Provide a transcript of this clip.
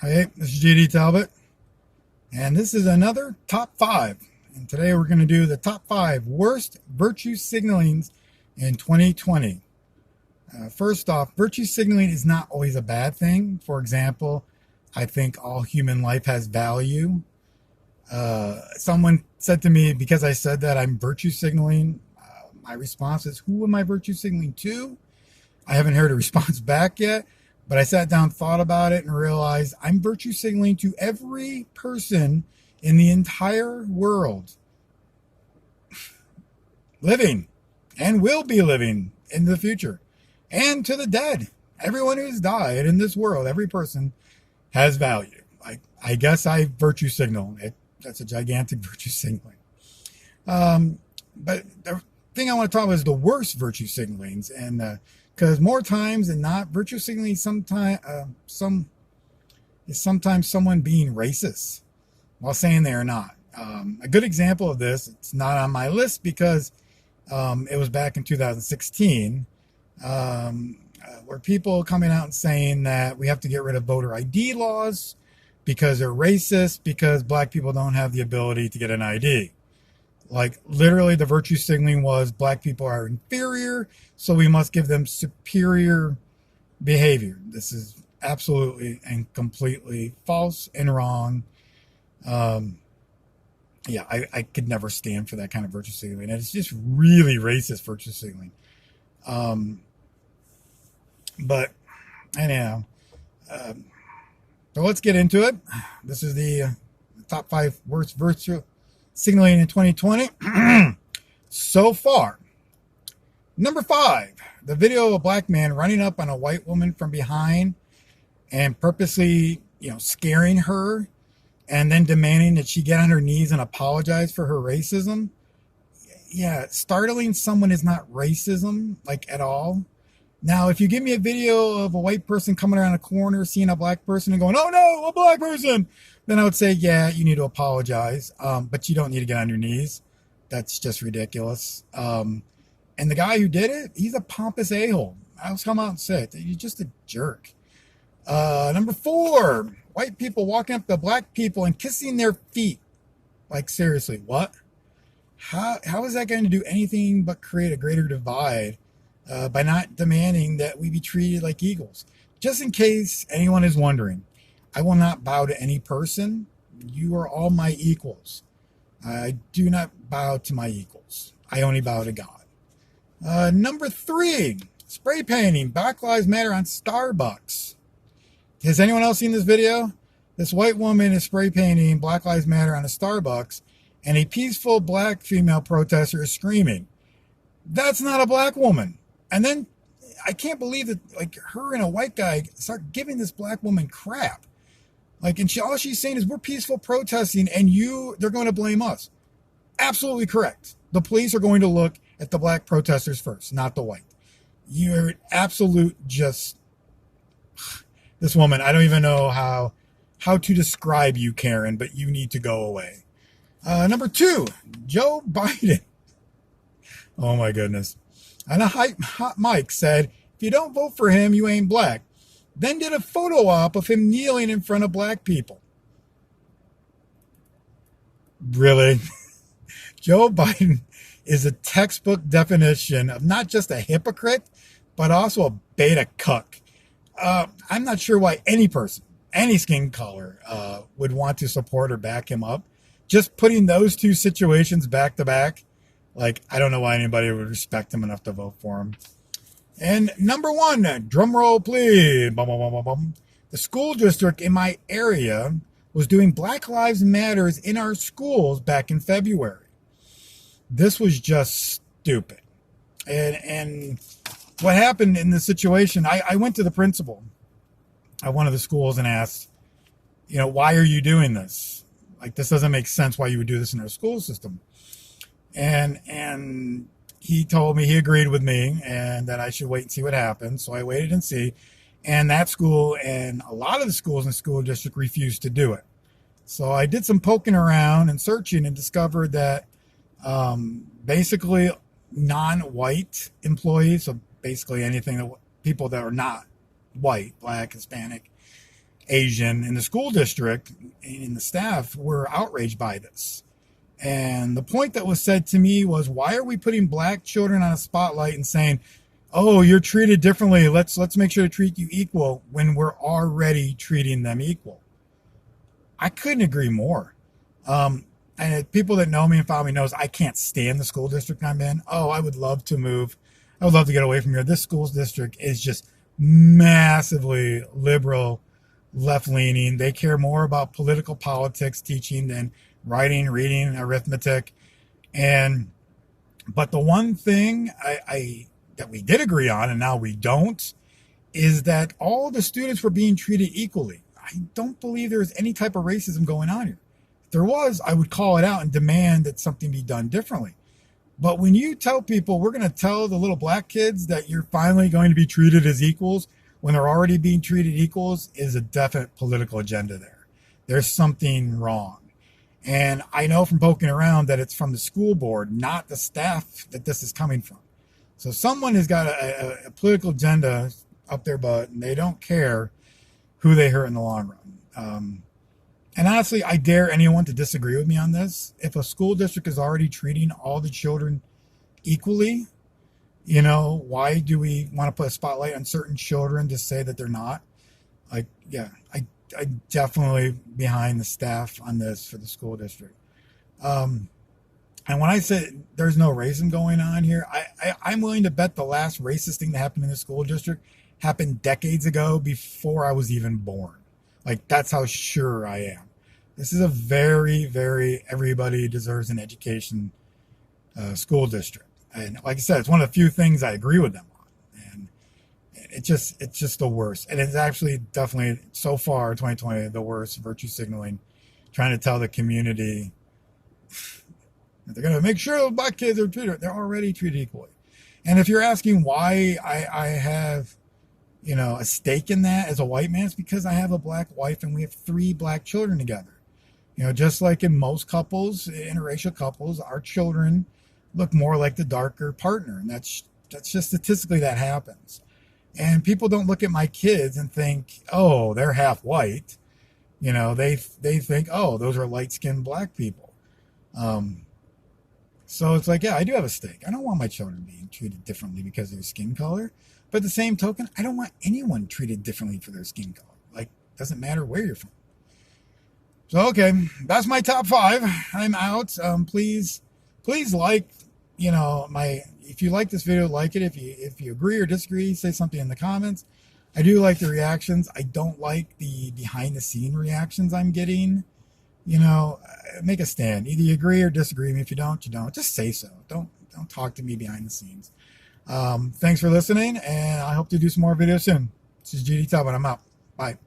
Hey, this is GD Talbot, and this is another top five. And today we're going to do the top five worst virtue signalings in 2020. First off, virtue signaling is not always a bad thing. For example, I think all human life has value. Someone said to me, because I said that I'm virtue signaling, my response is, who am I virtue signaling to? I haven't heard a response back yet. But I sat down, thought about it, and realized I'm virtue signaling to every person in the entire world living and will be living in the future, and to the dead. Everyone who's died in this world, every person has value. I guess I virtue signal. That's a gigantic virtue signaling. But the thing I want to talk about is the worst virtue signalings, and because more times than not, virtue signaling is sometimes someone being racist while saying they are not. A good example of this, it's not on my list because it was back in 2016, where people coming out and saying that we have to get rid of voter ID laws because they're racist, because black people don't have the ability to get an ID. Like, literally, the virtue signaling was black people are inferior, so we must give them superior behavior. This is absolutely and completely false and wrong. I could never stand for that kind of virtue signaling. And it's just really racist virtue signaling. But anyhow, so let's get into it. This is the top five worst virtue signaling in 2020 so far. Number five, the video of a black man running up on a white woman from behind and purposely, scaring her and then demanding that she get on her knees and apologize for her racism. Yeah, startling someone is not racism, like, at all. Now, if you give me a video of a white person coming around a corner, seeing a black person and going, "Oh no, a black person," then I would say, yeah, you need to apologize. But you don't need to get on your knees. That's just ridiculous. And the guy who did it, he's a pompous a-hole. I'll come out and say it. He's just a jerk. Number four, white people walking up to black people and kissing their feet. Like, seriously, what? How is that going to do anything but create a greater divide by not demanding that we be treated like equals? Just in case anyone is wondering, I will not bow to any person. You are all my equals. I do not bow to my equals. I only bow to God. Number three, spray painting Black Lives Matter on Starbucks. Has anyone else seen this video? This white woman is spray painting Black Lives Matter on a Starbucks, and a peaceful black female protester is screaming, "That's not a black woman." And then I can't believe that, like, her and a white guy start giving this black woman crap. Like, and all she's saying is, we're peaceful protesting, and they're going to blame us. Absolutely correct. The police are going to look at the black protesters first, not the white. You're absolute just... This woman, I don't even know how to describe you, Karen, but you need to go away. Number two, Joe Biden. Oh my goodness. And a hot mic said, if you don't vote for him, you ain't black. Then did a photo op of him kneeling in front of black people. Really? Joe Biden is a textbook definition of not just a hypocrite, but also a beta cuck. I'm not sure why any person, any skin color, would want to support or back him up. Just putting those two situations back to back, like, I don't know why anybody would respect him enough to vote for him. And number one, drum roll please. Bum, bum, bum, bum, bum. The school district in my area was doing Black Lives Matters in our schools back in February. This was just stupid. And what happened in this situation, I went to the principal at one of the schools and asked, why are you doing this? Like, this doesn't make sense why you would do this in our school system. And he told me, he agreed with me, and that I should wait and see what happens. So I waited and see. And that school and a lot of the schools in the school district refused to do it. So I did some poking around and searching and discovered that basically non-white employees, so basically anything that people that are not white, black, Hispanic, Asian in the school district, and the staff were outraged by this. And the point that was said to me was, why are we putting black children on a spotlight and saying, oh, you're treated differently, let's make sure to treat you equal, when we're already treating them equal? I couldn't agree more. And people that know me and follow me knows I can't stand the school district I'm in. Oh, I would love to move. I would love to get away from here. This school district is just massively liberal, left-leaning. They care more about political politics teaching than writing, reading, arithmetic. But the one thing I that we did agree on, and now we don't, is that all the students were being treated equally. I don't believe there's any type of racism going on here. If there was, I would call it out and demand that something be done differently. But when you tell people, we're going to tell the little black kids that you're finally going to be treated as equals when they're already being treated equals, is a definite political agenda there. There's something wrong. And I know from poking around that it's from the school board, not the staff, that this is coming from. So someone has got a political agenda up their butt, and they don't care who they hurt in the long run. And honestly, I dare anyone to disagree with me on this. If a school district is already treating all the children equally, why do we want to put a spotlight on certain children to say that they're not? I definitely behind the staff on this for the school district. And when I say there's no racism going on here, I'm willing to bet the last racist thing that happened in the school district happened decades ago, before I was even born. Like, that's how sure I am. This is a very, very everybody deserves an education school district. And like I said, it's one of the few things I agree with them on. And it's just the worst. And it's actually definitely, so far, 2020, the worst virtue signaling, trying to tell the community that they're going to make sure the black kids are treated. They're already treated equally. And if you're asking why I have a stake in that as a white man, it's because I have a black wife and we have 3 black children together. Just like in most couples, interracial couples, our children look more like the darker partner. And that's just statistically that happens. And people don't look at my kids and think, oh, they're half white. They think, oh, those are light-skinned black people. So it's like, yeah, I do have a stake. I don't want my children being treated differently because of their skin color. But at the same token, I don't want anyone treated differently for their skin color. Like, doesn't matter where you're from. So, okay, that's my top 5. I'm out. Please like, if you like this video, like it. If you agree or disagree, say something in the comments. I do like the reactions. I don't like the behind the scene reactions I'm getting. Make a stand. Either you agree or disagree with me. If you don't, you don't. Just say so. Don't talk to me behind the scenes. Thanks for listening, and I hope to do some more videos soon. This is GD Talbot. I'm out. Bye.